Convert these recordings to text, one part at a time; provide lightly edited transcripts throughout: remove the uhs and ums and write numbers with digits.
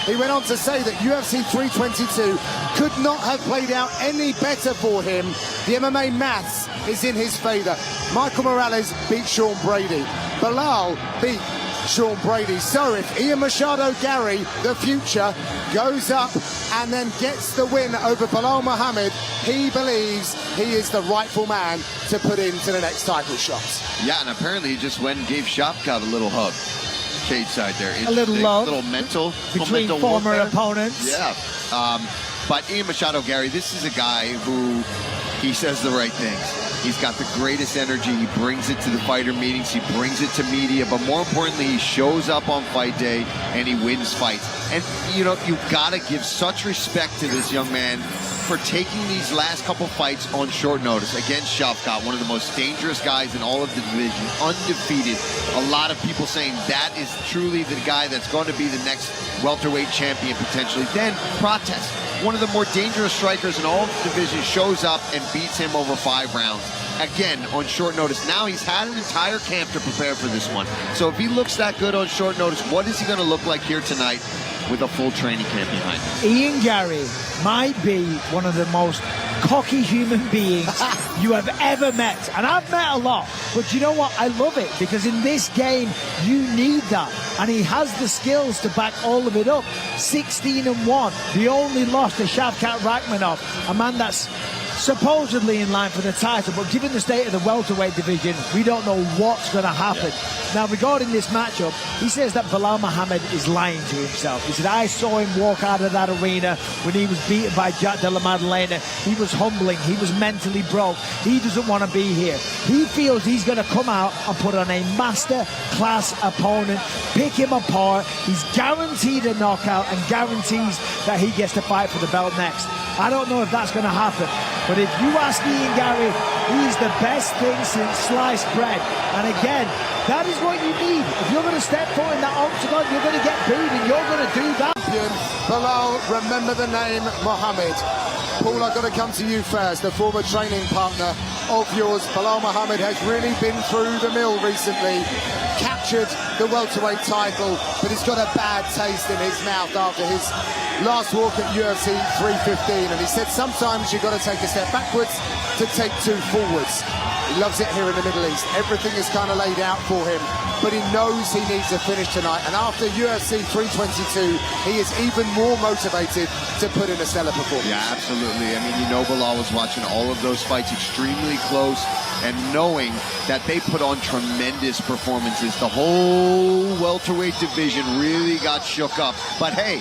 He went on to say that UFC 322 could not have played out any better for him. The MMA maths is in his favor. Michael Morales beat Sean Brady. Belal beat Sean Brady. So if Ian Machado Gerry, the future, goes up and then gets the win over Belal Muhammad, he believes he is the rightful man to put into the next title shot. Yeah, and apparently he just went and gave Shavkat a little hug. Cage side there. A little love. A little mental. Between former opponents. Yeah. But Ian Machado Gerry, this is a guy who, he says the right things. He's got the greatest energy. He brings it to the fighter meetings. He brings it to media. But more importantly, he shows up on fight day and he wins fights. And, you know, you've got to give such respect to this young man for taking these last couple fights on short notice against Shavkat, one of the most dangerous guys in all of the division, undefeated. A lot of people saying that is truly the guy that's going to be the next welterweight champion potentially. Then Protest, one of the more dangerous strikers in all of the division, shows up and beats him over 5 rounds. Again, on short notice. Now he's had an entire camp to prepare for this one. So if he looks that good on short notice, what is he going to look like here tonight with a full training camp behind him? Ian Gerry might be one of the most cocky human beings you have ever met. And I've met a lot. But you know what? I love it, because in this game, you need that. And he has the skills to back all of it up. 16-1. The only loss to Shavkat Rakhmonov, a man that's supposedly in line for the title, but given the state of the welterweight division, we don't know what's going to happen. Now, regarding this matchup, he says that Belal Muhammad is lying to himself. He said, I saw him walk out of that arena when he was beaten by Jack Della Maddalena. He was humbling. He was mentally broke. He doesn't want to be here. He feels he's going to come out and put on a master-class opponent, pick him apart. He's guaranteed a knockout and guarantees that he gets to fight for the belt next. I don't know if that's going to happen, but if you ask Ian Gerry, he's the best thing since sliced bread. And again, that is what you need. If you're going to step foot in that octagon, you're going to get beat, and you're going to do that. Belal, remember the name Muhammad. Paul, I've got to come to you first, the former training partner of yours. Belal Muhammad has really been through the mill recently, captured the welterweight title, but he's got a bad taste in his mouth after his last walk at UFC 315, and he said sometimes you've got to take a step backwards to take 2 forwards. He loves it here in the Middle East. Everything is kind of laid out for him, but he knows he needs a finish tonight. And after UFC 322, he is even more motivated to put in a stellar performance. Yeah, absolutely. I mean, you know, Belal was watching all of those fights extremely close and knowing that they put on tremendous performances. The whole welterweight division really got shook up. But hey,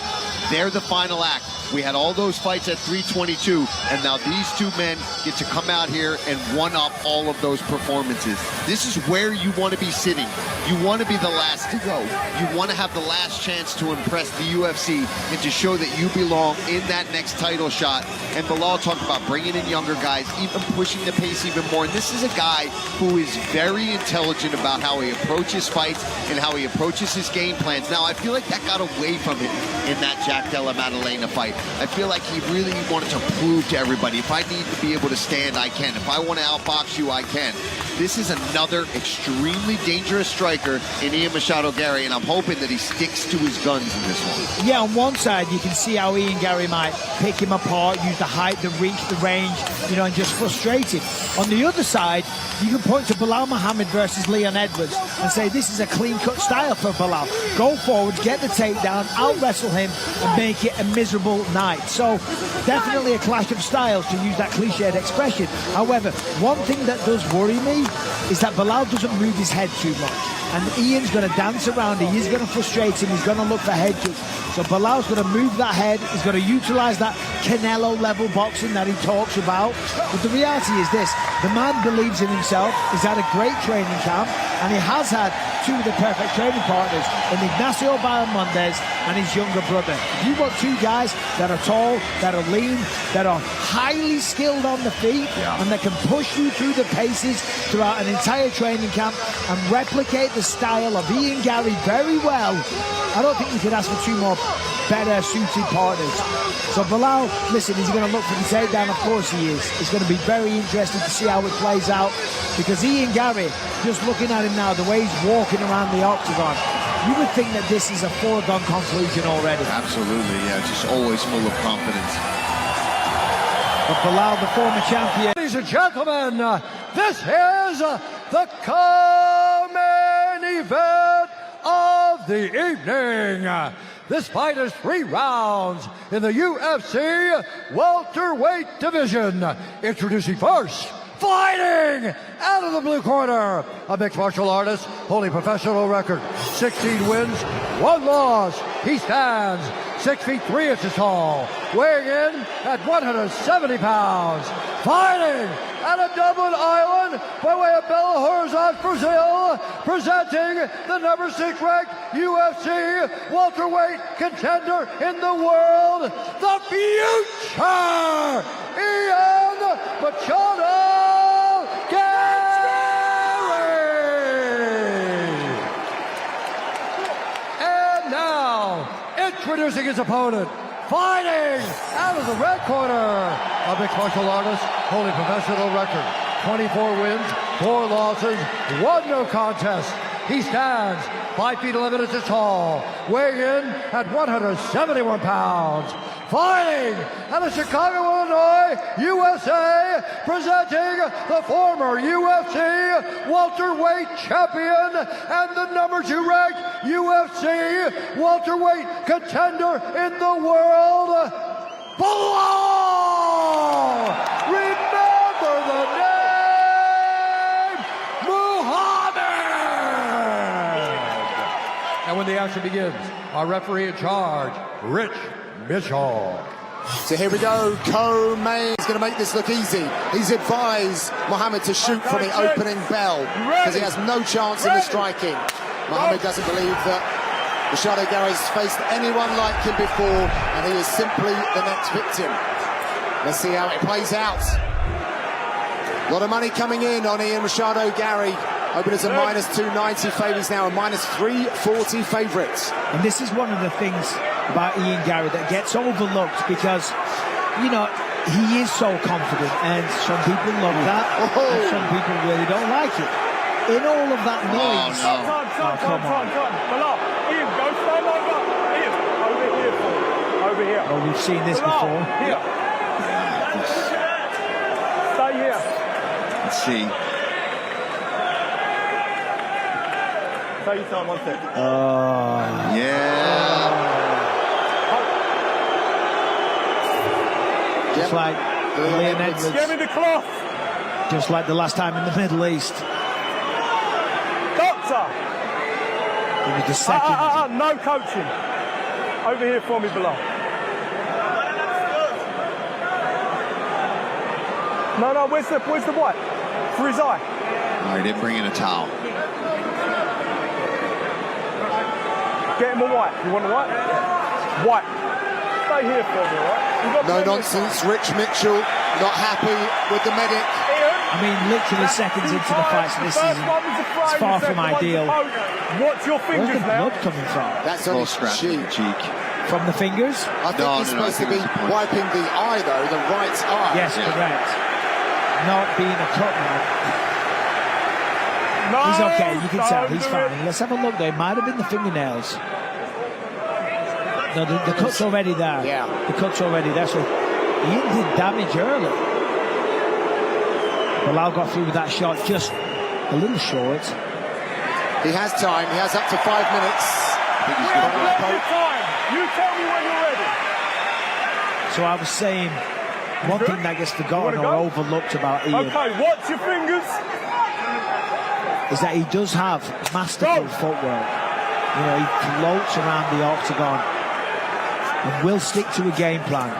they're the final act. We had all those fights at 322, and now these 2 men get to come out here and one-up all of those performances. This is where you want to be sitting. You want to be the last to go. You want to have the last chance to impress the UFC and to show that you belong in that next title shot. And Belal talked about bringing in younger guys, even pushing the pace even more. And this is a guy who is very intelligent about how he approaches fights and how he approaches his game plans. Now, I feel like that got away from him in that Jack Della Maddalena fight. I feel like he really wanted to prove to everybody, if I need to be able to stand, I can. If I want to outbox you, I can. This is another extremely dangerous striker in Ian Machado Gerry, and I'm hoping that he sticks to his guns in this one. Yeah, on one side, you can see how Ian Gerry might pick him apart, use the height, the reach, the range, you know, and just frustrate him. On the other side, you can point to Belal Muhammad versus Leon Edwards and say this is a clean-cut style for Belal. Go forward, get the takedown, out-wrestle him, and make it a miserable night. So, definitely a clash of styles, to use that cliched expression. However, one thing that does worry me is that Belal doesn't move his head too much. And Ian's going to dance around him. He's going to frustrate him. He's going to look for head kicks. So Belal's going to move that head. He's going to utilize that Canelo-level boxing that he talks about. But the reality is this. The man believes in himself. He's had a great training camp. And he has had 2 of the perfect training partners in Ignacio Bahamondes and his younger brother. If you want 2 guys that are tall, that are lean, that are highly skilled on the feet, and that can push you through the paces throughout an entire training camp and replicate the style of Ian Gerry very well, I don't think you could ask for 2 more better suited partners. So Belal, listen, is he going to look for the takedown? Of course he is. It's going to be very interesting to see how it plays out, because Ian Gerry, just looking at him now, the way he's walking around the octagon, you would think that this is a foregone conclusion already. Absolutely, yeah, just always full of confidence. But Belal, the former champion. Ladies and gentlemen, this is the co-main event of the evening. This fight is 3 rounds in the UFC welterweight division. Introducing first, fighting out of the blue corner, a mixed martial artist, holding professional record, 16 wins, 1 loss. He stands 6 feet 3 inches tall, weighing in at 170 pounds. Fighting out of Dublin, Ireland, by way of Belo Horizonte, Brazil, presenting the number 6 ranked UFC welterweight contender in the world, the future, Ian Machado Gerry. And now, introducing his opponent, fighting out of the red corner, a mixed martial artist, holding professional record, 24 wins, 4 losses, 1 no contest. He stands 5 feet 11 inches tall, weighing in at 171 pounds. Fighting out of Chicago, Illinois, USA, presenting the former UFC welterweight champion and the number 2 ranked UFC welterweight contender in the world, Belal! Remember the name, Muhammad! And when the action begins, our referee in charge, Rich Mitchell. So here we go, co-main is going to make this look easy. He's advised Muhammad to shoot from the opening bell because he has no chance in the striking. Muhammad doesn't believe that Machado Gerry has faced anyone like him before, and he is simply the next victim. Let's see how it plays out. A lot of money coming in on Ian Machado Gerry. Open as a minus 290 favourites now, a minus 340 favourites. And this is one of the things about Ian Gerry that gets overlooked because, you know, he is so confident, and some people love that, and some people really don't like it. In all of that noise... Come on. Belal, Ian, go stand over. Ian, over here. Over here. Oh, we've seen this Belal, before. Here. Stay here. Let's see. Take your time, 1 second. Yeah. Just like Leon Edwards. Give me the cloth. Just like the last time in the Middle East. Doctor. It was the second. No coaching. Over here for me, Belal. No, where's the white? For his eye. All right, didn't bring in a towel. Get him a white. You want a white? White. Stay here for me, right? No nonsense, Rich Mitchell not happy with the medic. I mean, literally seconds into the fight, so this is far from ideal. What's your Where's fingers the now? blood coming from? That's on Little his scratch on cheek. the cheek. From the fingers? I think he's supposed to be wiping the eye, though, the right eye. Yes, correct. Not being a cut man. No, He's okay, you can tell, don't he's do fine. it. Let's have a look there. It might have been the fingernails. No, the cut's already there. Yeah. The cut's already there, so Ian did damage early. Belal got through with that shot just a little short. He has time, he has up to 5 minutes. We have plenty of time. You tell me when you're ready. So I was saying, one thing that gets forgotten or overlooked about Ian Okay, watch your fingers. is that he does have masterful footwork. You know, he floats around the octagon and will stick to a game plan,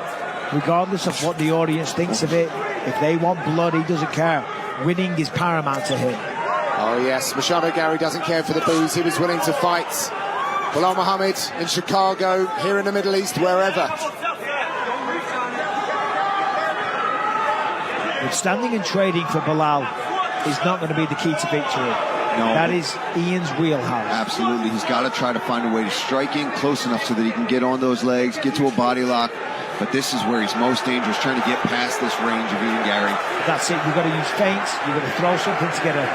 regardless of what the audience thinks of it. If they want blood, he doesn't care. Winning is paramount to him. Oh yes, Machado Gerry doesn't care for the booze. He was willing to fight. Belal Muhammad in Chicago, here in the Middle East, wherever. But standing and trading for Belal is not going to be the key to victory. No. That is Ian's wheelhouse. Absolutely. He's got to try to find a way to strike in close enough so that he can get on those legs, get to a body lock. But this is where he's most dangerous, trying to get past this range of Ian Gerry. That's it. You've got to use feints. You've got to throw something to get an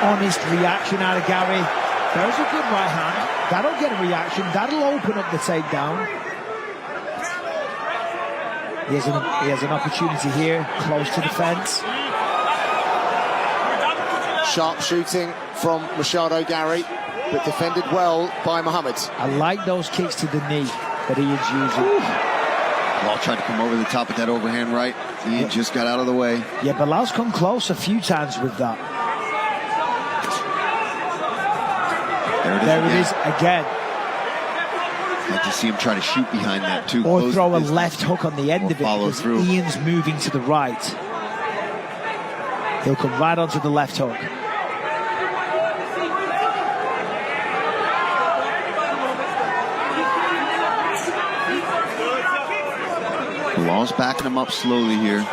honest reaction out of Gerry. There's a good right hand. That'll get a reaction. That'll open up the takedown. He has an opportunity here, close to the fence. Sharp shooting from Machado Gerry, but defended well by Muhammad. I like those kicks to the knee that he is using. Belal tried to come over the top with that overhand right. He just got out of the way. Yeah, Belal's come close a few times with that. There it is again. I'd like to see him try to shoot behind that too. Or throw a left hook on the end of it, because through. Ian's moving to the right. He'll come right onto the left hook. Belal's backing him up slowly here.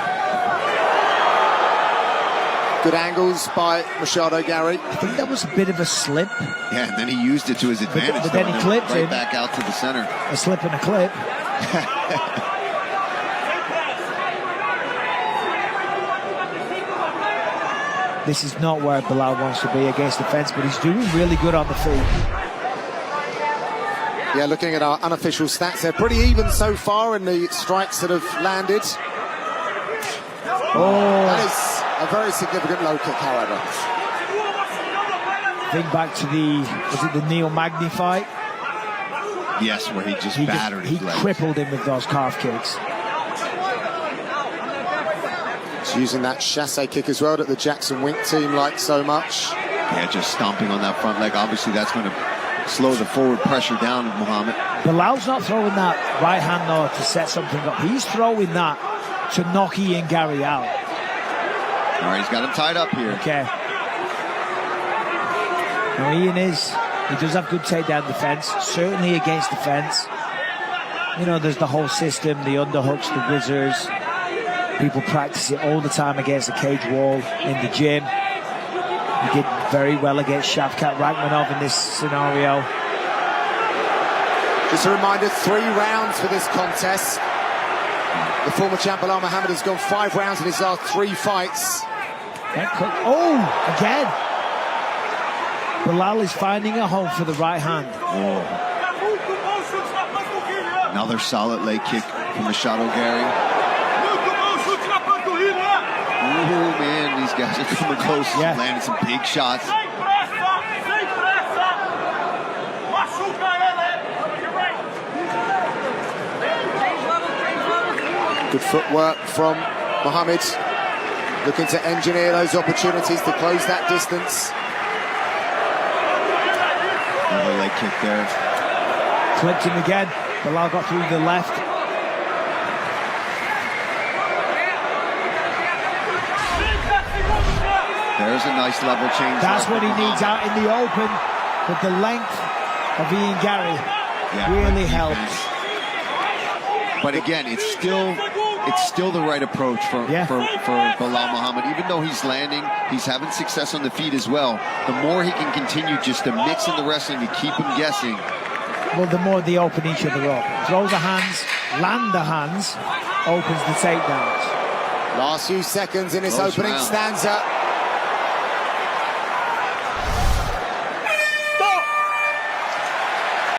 Good angles by Machado Gerry. I think that was a bit of a slip. Yeah, and then he used it to his advantage. But then he clipped right him. Back out to the center. A slip and a clip. This is not where Belal wants to be against the fence, but he's doing really good on the feet. Yeah, looking at our unofficial stats, they're pretty even so far in the strikes that have landed. Oh, That is a very significant low kick, however. think back to the Neil Magny fight. Yes, where he just battered his legs. He crippled him with those calf kicks. He's using that chassé kick as well that the Jackson Wink team likes so much. Yeah, just stomping on that front leg. Obviously, that's going to slow the forward pressure down of Muhammad. Belal's not throwing that right hand though to set something up. He's throwing that to knock Ian Garry out. All right, he's got him tied up here. Okay. Now he does have good takedown defense, certainly against the fence. You know, there's the whole system, the underhooks, the whizzers. People practice it all the time against the cage wall in the gym. He did very well against Shavkat Rakhmonov in this scenario. Just a reminder, 3 rounds for this contest. The former champ Belal Muhammad has gone 5 rounds in his last 3 fights. Oh, again. Belal is finding a home for the right hand. Oh. Another solid leg kick from Machado Gerry. Oh man, these guys are coming close. Yeah. Landing some big shots. Good footwork from Muhammad, looking to engineer those opportunities to close that distance. Another leg kick there. Clipped him again. Belal got through the left. There's a nice level change. That's what he needs out in the open. But the length of Ian Garry really helps. But again, it's still the right approach for Belal Muhammad. Even though he's landing, he's having success on the feet as well. The more he can continue just to mix in the wrestling to keep him guessing. Well, the more they open each other up. Throws the hands, land the hands, opens the takedowns. Last few seconds in this Close opening round. stanza.